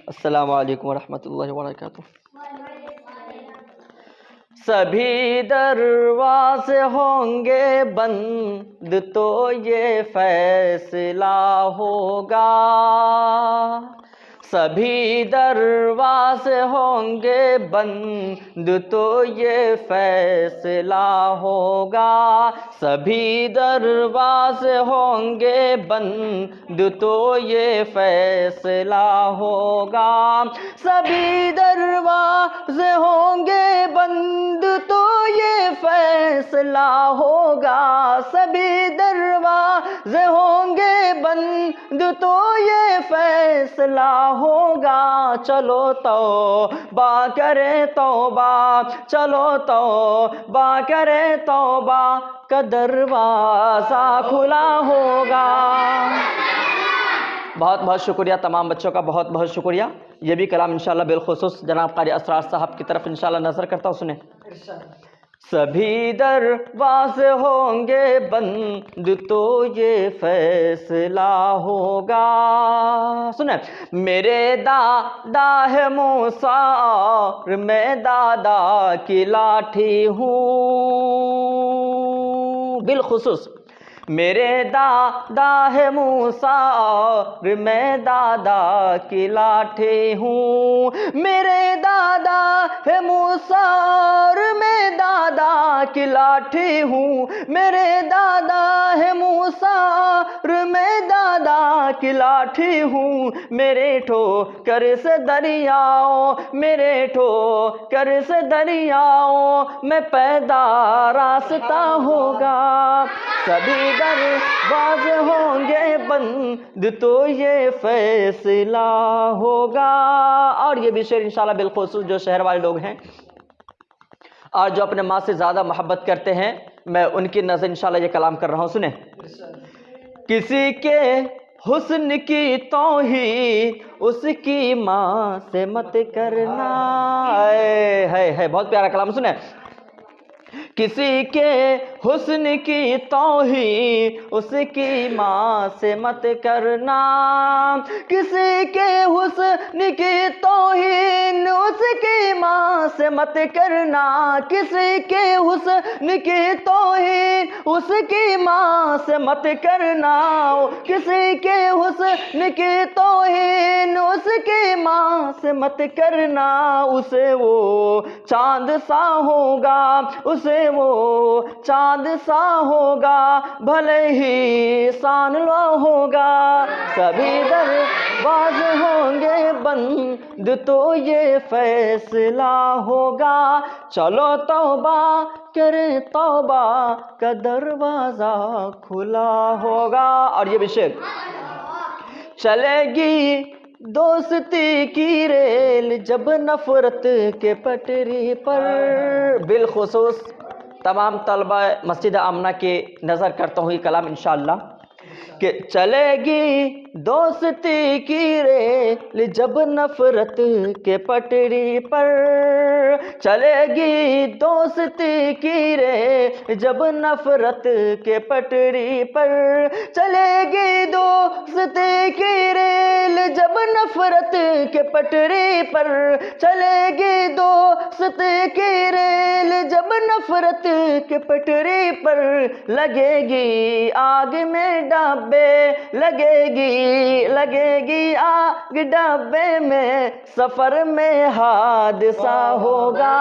अस्सलामु अलैकुम वरहमतुल्लाहि वबरकातुह। सभी दरवाजे होंगे बंद तो ये फैसला होगा, सभी दरवाजे होंगे बंद तो ये फैसला होगा, सभी दरवाजे होंगे बंद तो ये फैसला होगा, सभी दरवाजे होंगे बंद तो ये फैसला होगा, सभी दरवाजे होंगे बंद तो ये फैसला होगा। चलो तौबा करे तौबा, चलो तौबा करे तौबा का दरवाज़ा खुला होगा। बहुत बहुत शुक्रिया तमाम बच्चों का, बहुत बहुत शुक्रिया। ये भी कलाम इंशाल्लाह बिलखुसूस जनाब कारी असरार साहब की तरफ इंशाल्लाह नज़र करता हूँ, सुने। सभी दरवाज़े होंगे बंद तो ये फैसला होगा, सुने। मेरे दादा है मूसा और मैं दादा की लाठी हूँ, बिलखुसूस मेरे दादा है मूसा और मैं दादा की लाठी हूँ, मेरे दादा है मूसा और मैं दादा की लाठी हूँ, मेरे दादा है मूसा और मैं दादा की लाठी हूँ। मेरे ठोकर से दरियाओं, मेरे ठोकर से दरियाओं में पैदा रास्ता होगा, सभी दरवाज़े होंगे बंद तो ये फैसला होगा। और ये भी शेर इंशाल्लाह बिलखुसूस जो शहर वाले लोग हैं और जो अपने माँ से ज़्यादा मोहब्बत करते हैं, मैं उनकी नज़र इंशाल्लाह ये कलाम कर रहा हूँ, सुने। किसी के हुस्न की तौहीन उसकी माँ से मत करना, है बहुत प्यारा कलाम, सुने। किसी के हुस्न की तौहीन उसकी माँ से मत करना, किसी के हुस्न की तौहीन उसकी माँ से मत करना, किसी के हुस्न की तौहीन उसकी माँ से मत करना, किसी के हुस्न की तौहीन उसकी माँ से मत करना। उसे वो चांद सा होगा, उसे वो चांद सा होगा, भले ही सान लो होगा, सभी दरवाज़े होंगे बंद तो ये फैसला होगा। चलो तौबा करे तौबा का दरवाज़ा खुला होगा। और ये भी शेर, चलेगी दोस्ती की रेल जब नफरत के पटरी पर, बिलखुसूस तमाम तलबा मस्जिद आमना के नज़र करता हूँ ये कलाम इंशाअल्लाह, कि चलेगी दोस्ती की रेल जब नफरत के पटरी पर, चलेगी दोस्ती की रेल जब नफरत के पटरी पर, चलेगी दोस्ती की रेल जब नफरत के पटरी पर, चलेगी दोस्ती की रेल जब नफरत के पटरी पर, लगेगी आग में डब्बे, लगेगी आग डब्बे में, सफर में हादसा होगा,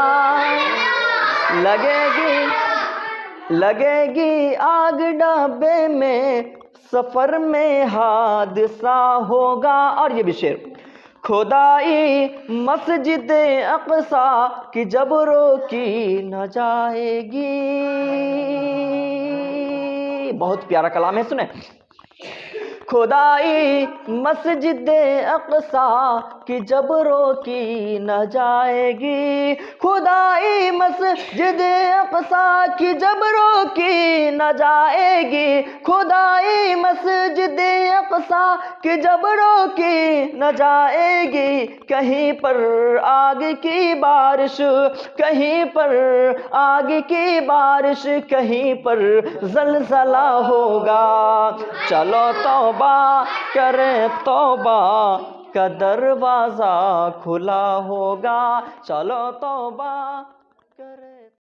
लगेगी आग डब्बे में, सफर में हादसा होगा। और ये भी शेर, खुदाई मस्जिद अक़सा की जब रोकी न जाएगी, बहुत प्यारा कलाम है, सुने। खुदाई मस्जिद अक़सा की जब रोकी न जाएगी, खुदाई मस्जिद अक़सा की जब रोकी न जाएगी, खुदाई मस्जिद अक़सा की जब रोकी न जाएगी, कहीं पर आग की बारिश, कहीं पर आग की बारिश, कहीं पर ज़लज़ला होगा। चलो तौबा करे तौबा का दरवाजा खुला होगा, चलो तौबा करे।